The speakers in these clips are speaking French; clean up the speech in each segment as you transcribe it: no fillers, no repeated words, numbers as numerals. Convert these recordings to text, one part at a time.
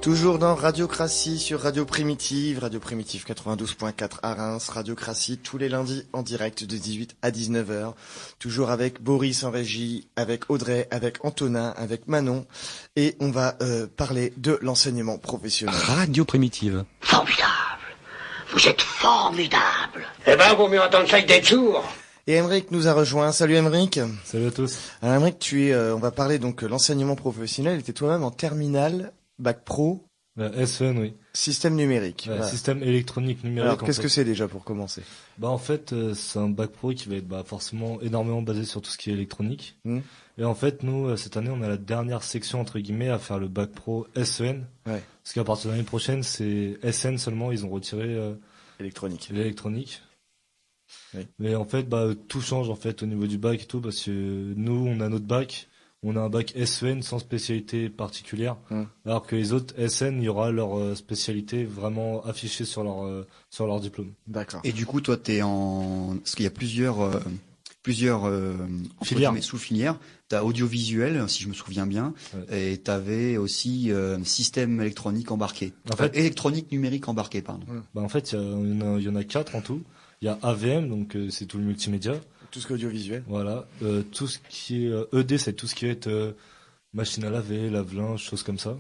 Toujours dans Radiocratie sur Radio Primitive 92.4 à Reims, Radiocratie tous les lundis en direct de 18 à 19h. Toujours avec Boris en régie, avec Audrey, avec Antonin, avec Manon. Et on va parler de l'enseignement professionnel. Radio Primitive. Formidable. Vous êtes formidable. Eh ben, vaut mieux entendre ça que d'être sourd. Et Emeric nous a rejoint. Salut Emeric. Salut à tous. Alors Emeric, on va parler donc l'enseignement professionnel. Tu es toi-même en terminale, bac pro. SEN, oui. Système numérique. Voilà. Système électronique numérique. Alors qu'est-ce que c'est déjà pour commencer? En fait, c'est un bac pro qui va être forcément énormément basé sur tout ce qui est électronique. Et en fait, nous, cette année, on a la dernière section, entre guillemets, à faire le bac pro SEN. Ouais. Parce qu'à partir de l'année prochaine, c'est SN seulement, ils ont retiré l'électronique. Oui. Mais en fait, tout change en fait au niveau du bac et tout, parce que nous, on a notre bac. On a un bac SEN sans spécialité particulière, alors que les autres SN, il y aura leur spécialité vraiment affichée sur leur diplôme. D'accord. Et du coup, toi, t'es en... Parce qu'il y a plusieurs filières, sous-filières. T'as audiovisuel, si je me souviens bien, et t'avais aussi système électronique embarqué. En fait, électronique numérique embarqué, pardon. En fait, il y en a 4 en tout. Il y a AVM, donc c'est tout le multimédia. Tout ce qui est audiovisuel. Voilà. Tout ce qui est ED, c'est tout ce qui est machine à laver, lave-linge, choses comme ça.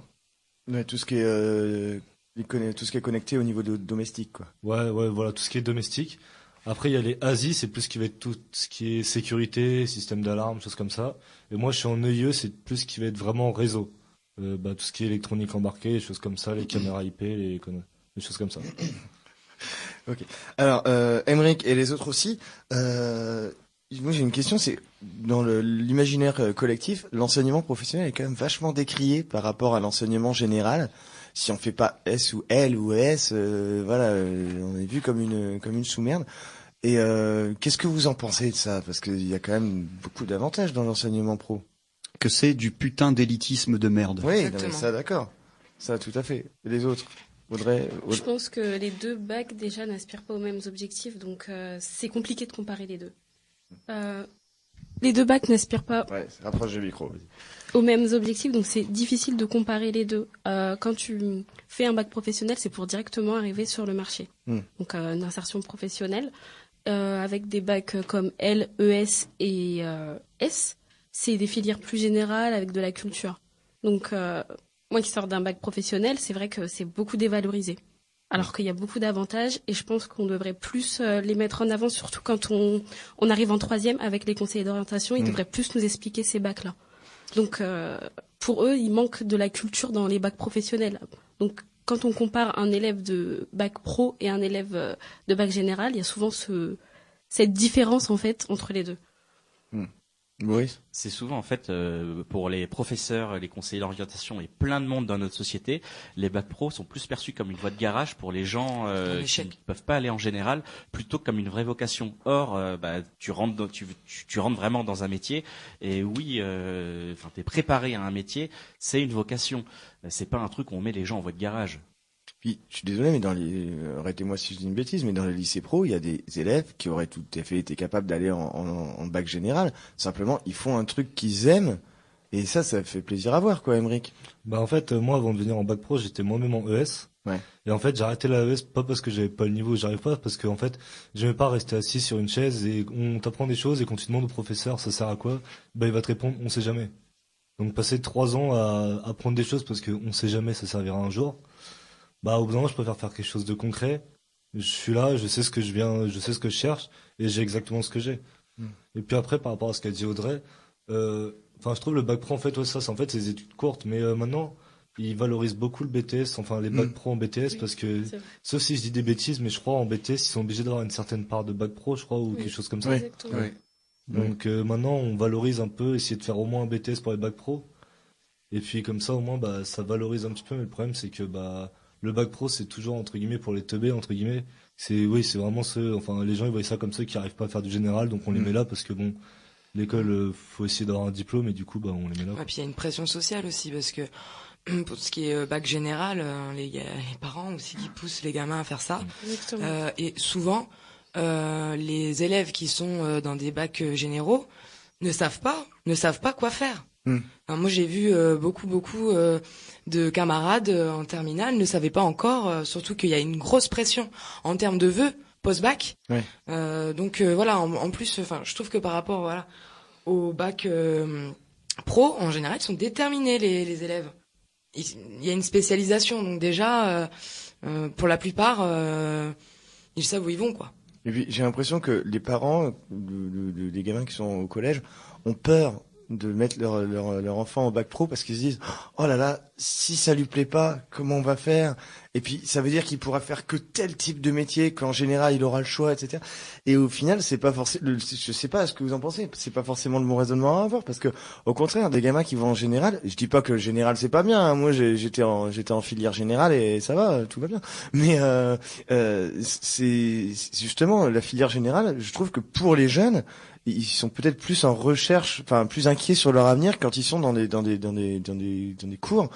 Ouais, tout ce qui est connecté au niveau de domestique, quoi. Ouais, voilà, tout ce qui est domestique. Après, il y a les ASI, c'est plus ce qui va être tout ce qui est sécurité, système d'alarme, choses comme ça. Et moi, je suis en EIE, c'est plus ce qui va être vraiment réseau. Tout ce qui est électronique embarquée, les choses comme ça, les caméras IP, les choses comme ça. Ok. Alors, Emeric et les autres aussi, moi j'ai une question, c'est dans l'imaginaire collectif, l'enseignement professionnel est quand même vachement décrié par rapport à l'enseignement général. Si on fait pas S ou L ou S, on est vu comme une sous-merde. Et qu'est-ce que vous en pensez de ça? Parce qu'il y a quand même beaucoup d'avantages dans l'enseignement pro. Que c'est du putain d'élitisme de merde. Oui, non, mais ça d'accord. Ça tout à fait. Et les autres? Audrey. Je pense que les deux bacs déjà n'aspirent pas aux mêmes objectifs, donc c'est compliqué de comparer les deux. Les deux bacs n'aspirent pas rapproche du micro, vas-y. Aux mêmes objectifs, donc c'est difficile de comparer les deux. Quand tu fais un bac professionnel, c'est pour directement arriver sur le marché. Donc une insertion professionnelle, avec des bacs comme L, ES et S, c'est des filières plus générales avec de la culture. Donc moi qui sors d'un bac professionnel, c'est vrai que c'est beaucoup dévalorisé. Alors qu'il y a beaucoup d'avantages et je pense qu'on devrait plus les mettre en avant, surtout quand on arrive en troisième avec les conseillers d'orientation, ils devraient plus nous expliquer ces bacs-là. Donc pour eux, il manque de la culture dans les bacs professionnels. Donc quand on compare un élève de bac pro et un élève de bac général, il y a souvent cette différence en fait entre les deux. Oui. C'est souvent en fait pour les professeurs, les conseillers d'orientation et plein de monde dans notre société, les bacs pro sont plus perçus comme une voie de garage pour les gens qui ne peuvent pas aller en général, plutôt que comme une vraie vocation. Or, tu rentres vraiment dans un métier et oui, t'es préparé à un métier, c'est une vocation. C'est pas un truc où on met les gens en voie de garage. Puis, je suis désolé, mais arrêtez-moi si je dis une bêtise, mais dans les lycées pro, il y a des élèves qui auraient tout à fait été capables d'aller en bac général. Simplement, ils font un truc qu'ils aiment, et ça fait plaisir à voir, quoi, Emeric. En fait, moi, avant de venir en bac pro, j'étais moi-même en ES. Ouais. Et en fait, j'ai arrêté la ES, pas parce que j'avais pas le niveau, j'arrive pas, parce que, en fait, j'aimais pas rester assis sur une chaise et on t'apprend des choses et quand tu demandes au professeur, ça sert à quoi? Il va te répondre, on sait jamais. Donc, passer 3 ans à apprendre des choses parce qu'on sait jamais, ça servira un jour. Au bout d'un moment, je préfère faire quelque chose de concret. Je suis là, je sais ce que je sais ce que je cherche, et j'ai exactement ce que j'ai. Et puis après, par rapport à ce qu'a dit Audrey, je trouve le bac pro, en fait, c'est des études courtes, mais maintenant, ils valorisent beaucoup le BTS, les bacs pro en BTS, parce que, sauf si je dis des bêtises, mais je crois en BTS, ils sont obligés d'avoir une certaine part de bac pro, je crois, ou quelque chose comme ça. Exactement. Oui. Donc maintenant, on valorise un peu, essayer de faire au moins un BTS pour les bacs pro. Et puis comme ça, au moins, ça valorise un petit peu, mais le problème, c'est que, le bac pro, c'est toujours, entre guillemets, pour les teubés, entre guillemets. C'est vraiment ceux, les gens, ils voient ça comme ceux qui arrivent pas à faire du général, donc on les met là parce que l'école, faut essayer d'avoir un diplôme et du coup, on les met là. Et puis il y a une pression sociale aussi parce que, pour ce qui est bac général, les parents aussi qui poussent les gamins à faire ça. Et souvent, les élèves qui sont dans des bacs généraux ne savent pas quoi faire. Enfin, moi, j'ai vu beaucoup de camarades en terminale ne savaient pas encore, surtout qu'il y a une grosse pression en termes de vœux post-bac. Ouais. Donc voilà, en plus, enfin, je trouve que par rapport au bac pro, en général, ils sont déterminés les élèves. Il y a une spécialisation, donc déjà, pour la plupart, ils savent où ils vont, quoi. Et puis j'ai l'impression que les parents des gamins qui sont au collège ont peur de mettre leur enfant au bac pro parce qu'ils se disent oh là là, si ça lui plaît pas, comment on va faire? Et puis ça veut dire qu'il pourra faire que tel type de métier, qu'en général il aura le choix, etc. Et au final, c'est pas forcément, je sais pas ce que vous en pensez, c'est pas forcément le bon raisonnement à avoir parce que au contraire, des gamins qui vont en général, je dis pas que le général c'est pas bien, hein. Moi j'étais en filière générale et ça va, tout va bien. Mais c'est justement la filière générale, je trouve que pour les jeunes, ils sont peut-être plus en recherche, enfin plus inquiets sur leur avenir quand ils sont dans des cours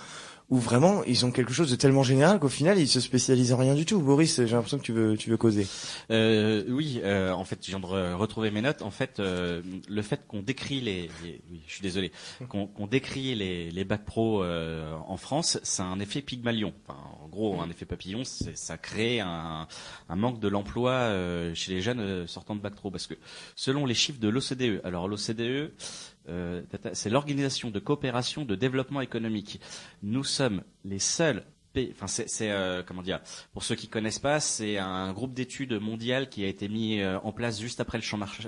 où vraiment ils ont quelque chose de tellement général qu'au final ils se spécialisent en rien du tout. Boris, j'ai l'impression que tu veux causer. Oui, en fait, je viens de retrouver mes notes. En fait, le fait qu'on décrit oui, je suis désolé, qu'on décrit les bacs pro en France, c'est un effet Pygmalion. Enfin, en gros, un effet papillon, ça crée un manque de l'emploi chez les jeunes sortant de bac pro, parce que selon les chiffres de l'OCDE, alors l'OCDE, c'est l'Organisation de coopération de développement économique. Nous sommes les seuls pays, enfin c'est comment dire, pour ceux qui connaissent pas, c'est un groupe d'études mondial qui a été mis en place juste après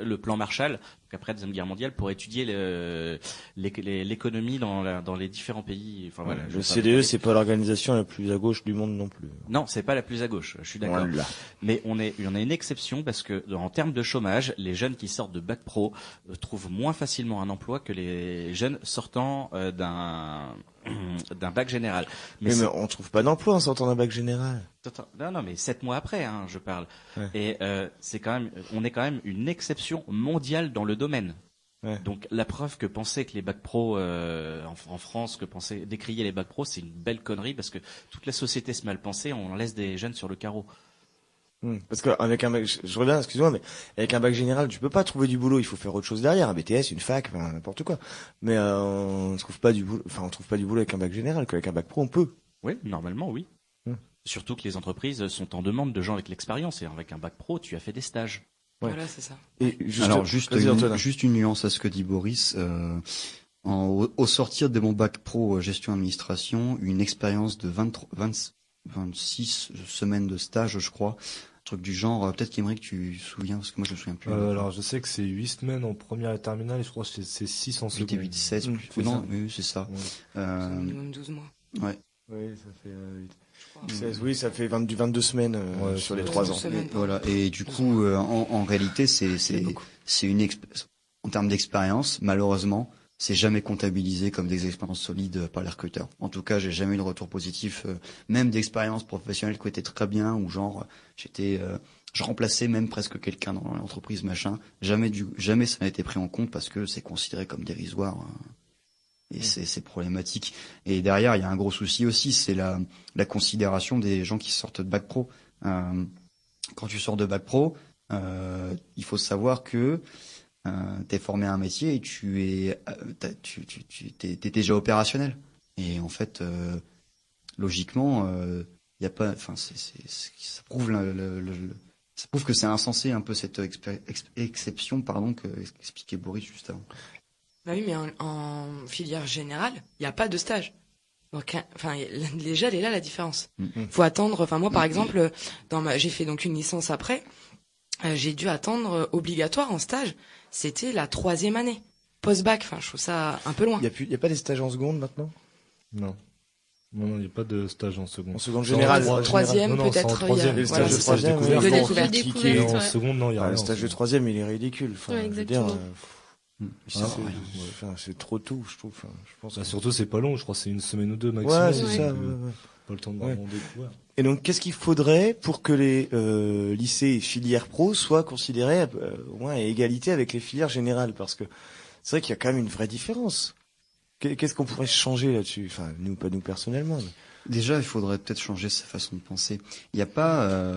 le plan Marshall, donc après la Deuxième Guerre mondiale, pour étudier l'économie dans les différents pays. Enfin voilà. Le CDE, c'est pas l'organisation la plus à gauche du monde non plus. Non, c'est pas la plus à gauche. Je suis d'accord. Voilà. Mais on a une exception parce que en termes de chômage, les jeunes qui sortent de bac pro trouvent moins facilement un emploi que les jeunes sortant d'un bac général. Mais on trouve pas d'emploi en sortant d'un bac général. Non, mais 7 mois après, hein, je parle. Ouais. Et on est quand même une exception mondiale dans le domaine. Ouais. Donc la preuve que penser que les bacs pro en France, décrier les bacs pro, c'est une belle connerie parce que toute la société se mal pensée, on laisse des jeunes sur le carreau. Parce que avec un bac, je reviens, excuse-moi, mais avec un bac général, tu peux pas trouver du boulot. Il faut faire autre chose derrière, un BTS, une fac, enfin, n'importe quoi. Mais on trouve pas du boulot. Enfin, on trouve pas du boulot avec un bac général. Qu'avec un bac pro, on peut. Oui, normalement, oui. Surtout que les entreprises sont en demande de gens avec l'expérience. Et avec un bac pro, tu as fait des stages. Ouais. Voilà, c'est ça. Et juste une nuance à ce que dit Boris. Au sortir de mon bac pro gestion administration, une expérience de 26 semaines de stage, je crois. Un truc du genre, peut-être qu'Aymeric, tu te souviens, parce que moi je me souviens plus. Alors je sais que c'est 8 semaines en première et terminale, et je crois que c'est 6 en seconde. 8, 16, non, oui, c'est ça. C'est minimum 12 mois. Ouais. Oui, ça fait 16, oui, ça fait 22 semaines sur les 3 ans. Voilà. Et du coup, en réalité, c'est en termes d'expérience, malheureusement, c'est jamais comptabilisé comme des expériences solides par les recruteurs. En tout cas, j'ai jamais eu de retour positif, même d'expériences professionnelles qui étaient très bien, ou genre je remplaçais même presque quelqu'un dans l'entreprise, machin. Jamais ça n'a été pris en compte parce que c'est considéré comme dérisoire. Et c'est problématique. Et derrière, il y a un gros souci aussi, c'est la considération des gens qui sortent de bac pro. Quand tu sors de bac pro, il faut savoir que t'es formé à un métier et t'es déjà opérationnel. Et en fait, logiquement, il y a pas, enfin, ça prouve ça prouve que c'est insensé un peu cette exception, que expliquait Boris juste avant. Bah oui, mais en filière générale, il n'y a pas de stage. Donc, enfin, déjà, elle est là la différence. Faut attendre. Enfin, moi, par exemple, j'ai fait donc une licence après. J'ai dû attendre obligatoire en stage. C'était la 3e année post-bac. Enfin, je trouve ça un peu loin. Il y a pas des stages en seconde maintenant? Non, il n'y a pas de stage en seconde. En seconde générale. Troisième, peut-être. Le stage de troisième, de découverte. En seconde, non, il y a rien. Le stage de troisième, il est ridicule. Ouais, exactement. C'est trop tôt, je trouve. Je pense. Surtout, c'est pas long. Je crois que c'est une semaine ou deux maximum. Ouais, c'est ça. Pas le temps de vraiment découvrir. Et donc, qu'est-ce qu'il faudrait pour que les lycées et filières pro soient considérés au moins à égalité avec les filières générales? Parce que c'est vrai qu'il y a quand même une vraie différence. Qu'est-ce qu'on pourrait changer là-dessus? Enfin, pas nous personnellement. Mais... Déjà, il faudrait peut-être changer sa façon de penser. Il n'y a pas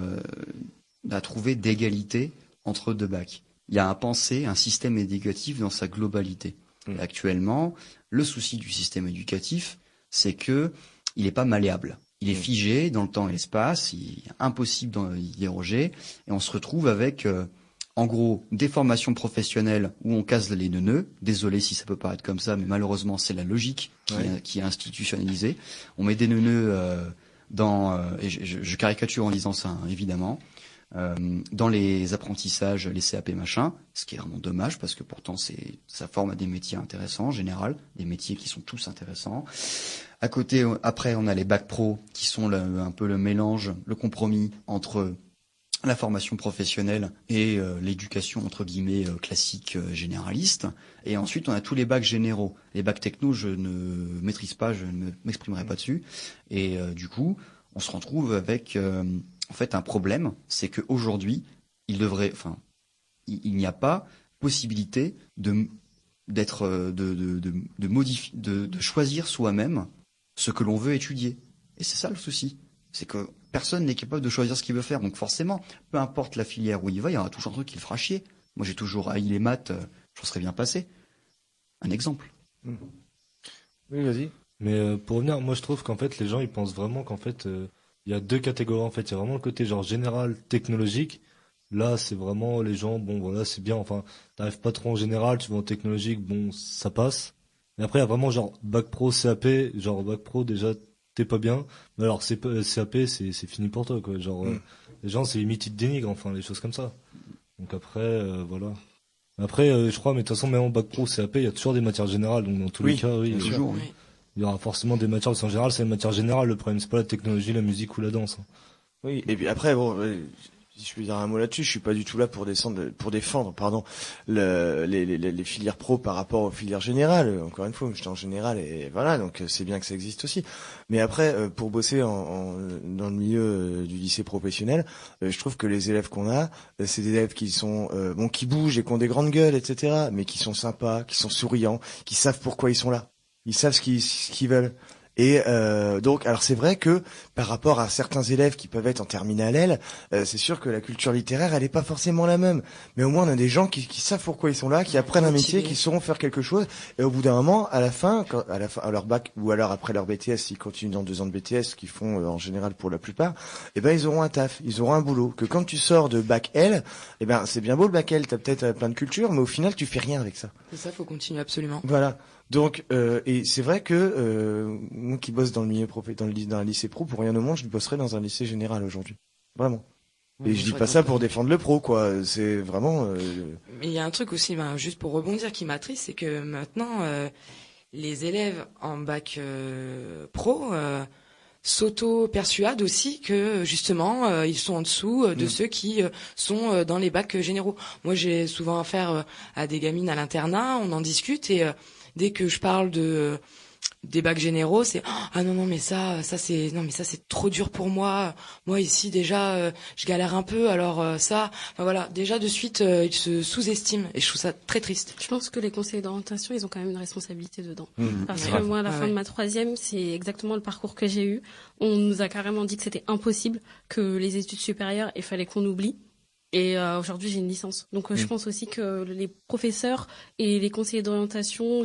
à trouver d'égalité entre deux bacs. Il y a un système éducatif dans sa globalité. Actuellement, le souci du système éducatif, c'est que il est pas malléable. Il est figé dans le temps et l'espace, il est impossible d'y déroger, et on se retrouve avec, en gros, des formations professionnelles où on case les neuneux. Désolé si ça peut paraître comme ça, mais malheureusement, c'est la logique qui est institutionnalisée. On met des neuneux et je caricature en disant ça, hein, évidemment, dans les apprentissages, les CAP machin, ce qui est vraiment dommage parce que pourtant ça forme à des métiers intéressants en général, des métiers qui sont tous intéressants. À côté, après, on a les bacs pro qui sont un peu le mélange, le compromis entre la formation professionnelle et l'éducation entre guillemets classique généraliste. Et ensuite, on a tous les bacs généraux. Les bacs techno, je ne maîtrise pas, je ne m'exprimerai pas dessus. Et du coup, on se retrouve avec en fait un problème, c'est qu'aujourd'hui, il n'y a pas possibilité de choisir soi-même ce que l'on veut étudier. Et c'est ça le souci. C'est que personne n'est capable de choisir ce qu'il veut faire. Donc forcément, peu importe la filière où il va, il y aura toujours un truc qui le fera chier. Moi, j'ai toujours haï les maths, je serais bien passé. Un exemple. Oui, vas-y. Mais pour revenir, moi je trouve qu'en fait, les gens, ils pensent vraiment qu'en fait, il y a deux catégories. En fait, il y a vraiment le côté genre général, technologique. Là, c'est vraiment les gens, bon, voilà, c'est bien. Enfin, t'arrives pas trop en général, tu vas en technologique, bon, ça passe. Mais après, il y a vraiment genre bac pro, CAP, genre bac pro, déjà, t'es pas bien. Mais alors, CAP, c'est fini pour toi, quoi. Genre, les gens, c'est limite, ils te dénigrent, enfin, des choses comme ça. Donc après, voilà. Après, je crois, mais de toute façon, même en bac pro, CAP, il y a toujours des matières générales. Donc, dans tous les cas, oui. Toujours, oui. Il y aura forcément des matières, en général, c'est une matière générale. Le problème, c'est pas la technologie, la musique ou la danse. Oui, et puis après, bon, si je peux dire un mot là-dessus, je suis pas du tout là pour défendre, les filières pro par rapport aux filières générales. Encore une fois, j'étais en général et voilà, donc c'est bien que ça existe aussi. Mais après, pour bosser dans le milieu du lycée professionnel, je trouve que les élèves qu'on a, c'est des élèves qui sont qui bougent et qui ont des grandes gueules, etc., mais qui sont sympas, qui sont souriants, qui savent pourquoi ils sont là. Ils savent ce qu'ils veulent. Et donc, alors c'est vrai que par rapport à certains élèves qui peuvent être en terminale L, c'est sûr que la culture littéraire, elle est pas forcément la même. Mais au moins, on a des gens qui savent pourquoi ils sont là, qui apprennent un métier, qui sauront faire quelque chose. Et au bout d'un moment, à leur bac ou alors après leur BTS, s'ils continuent dans 2 ans de BTS, qu'ils font en général pour la plupart, ils auront un taf, ils auront un boulot. Que quand tu sors de bac L, c'est bien beau le bac L, t'as peut-être plein de culture, mais au final, tu fais rien avec ça. C'est ça, faut continuer absolument. Voilà. Donc, et c'est vrai que moi qui bosse dans le milieu dans un lycée pro, pour rien au monde, je bosserais dans un lycée général aujourd'hui. Vraiment. Et je dis pas ça pour défendre le pro, quoi. C'est vraiment. Mais il y a un truc aussi, juste pour rebondir, qui m'attriste, c'est que maintenant, les élèves en bac pro s'auto-persuadent aussi que justement ils sont en dessous de ceux qui sont dans les bacs généraux. Moi, j'ai souvent affaire à des gamines à l'internat, on en discute et dès que je parle des bacs généraux, c'est ah non mais ça c'est trop dur pour moi. Moi ici déjà je galère un peu, alors ça voilà, déjà de suite ils se sous-estiment et je trouve ça très triste. Je pense que les conseillers d'orientation, ils ont quand même une responsabilité dedans. Parce que moi à la fin de ma 3e, c'est exactement le parcours que j'ai eu. On nous a carrément dit que c'était impossible, que les études supérieures, il fallait qu'on oublie. Et aujourd'hui, j'ai une licence. Donc, je pense aussi que les professeurs et les conseillers d'orientation,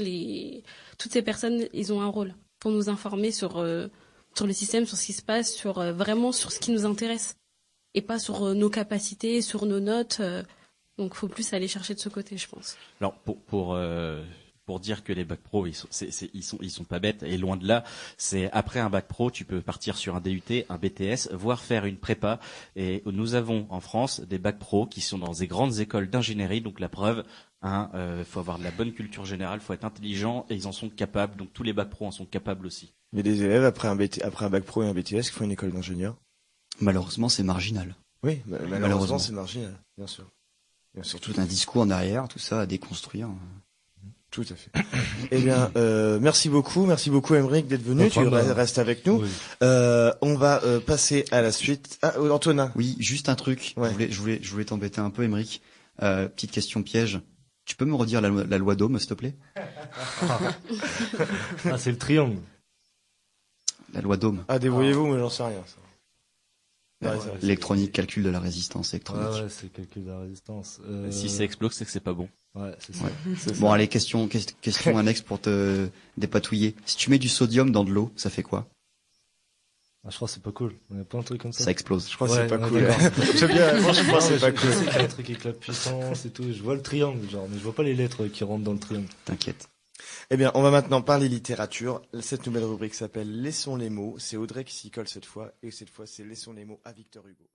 toutes ces personnes, ils ont un rôle pour nous informer sur le système, sur ce qui se passe, vraiment sur ce qui nous intéresse. Et pas sur nos capacités, sur nos notes. Donc, faut plus aller chercher de ce côté, je pense. Alors, pour dire que les bacs pro ils sont pas bêtes, et loin de là, c'est après un bac pro tu peux partir sur un DUT, un BTS, voire faire une prépa, et nous avons en France des bacs pro qui sont dans des grandes écoles d'ingénierie. Donc la preuve, faut avoir de la bonne culture générale, faut être intelligent, et ils en sont capables. Donc tous les bacs pro en sont capables aussi. Mais des élèves après un bac pro et un BTS qui font une école d'ingénieur, malheureusement c'est marginal. Oui, malheureusement c'est marginal, bien sûr. Tout un discours en arrière, tout ça à déconstruire. Tout à fait. Eh bien, merci beaucoup Aymeric d'être venu. Tu restes avec nous. Oui. On va passer à la suite. Ah, Antonin. Oui, juste un truc. Ouais. Je voulais t'embêter un peu, Aymeric. Petite question piège. Tu peux me redire la loi d'Ohm, s'il te plaît? C'est le triangle. La loi d'Ohm. Ah, débrouillez-vous, mais j'en sais rien. Ça. L'électronique, calcul de la résistance électronique. Ouais, c'est calcul de la résistance. Si ça explose, c'est que c'est pas bon. Ouais, c'est ça. Bon, allez, question annexe pour te dépatouiller. Si tu mets du sodium dans de l'eau, ça fait quoi? Je crois que c'est pas cool. Il y a plein de trucs comme ça. Ça explose. Je crois que c'est pas cool. J'aime bien, franchement, c'est pas cool. Je sais qu'il y a un truc avec la puissance et tout. Je vois le triangle, genre, mais je vois pas les lettres qui rentrent dans le triangle. T'inquiète. Eh bien, on va maintenant parler littérature. Cette nouvelle rubrique s'appelle Laissons les mots. C'est Audrey qui s'y colle cette fois. Et cette fois, c'est Laissons les mots à Victor Hugo.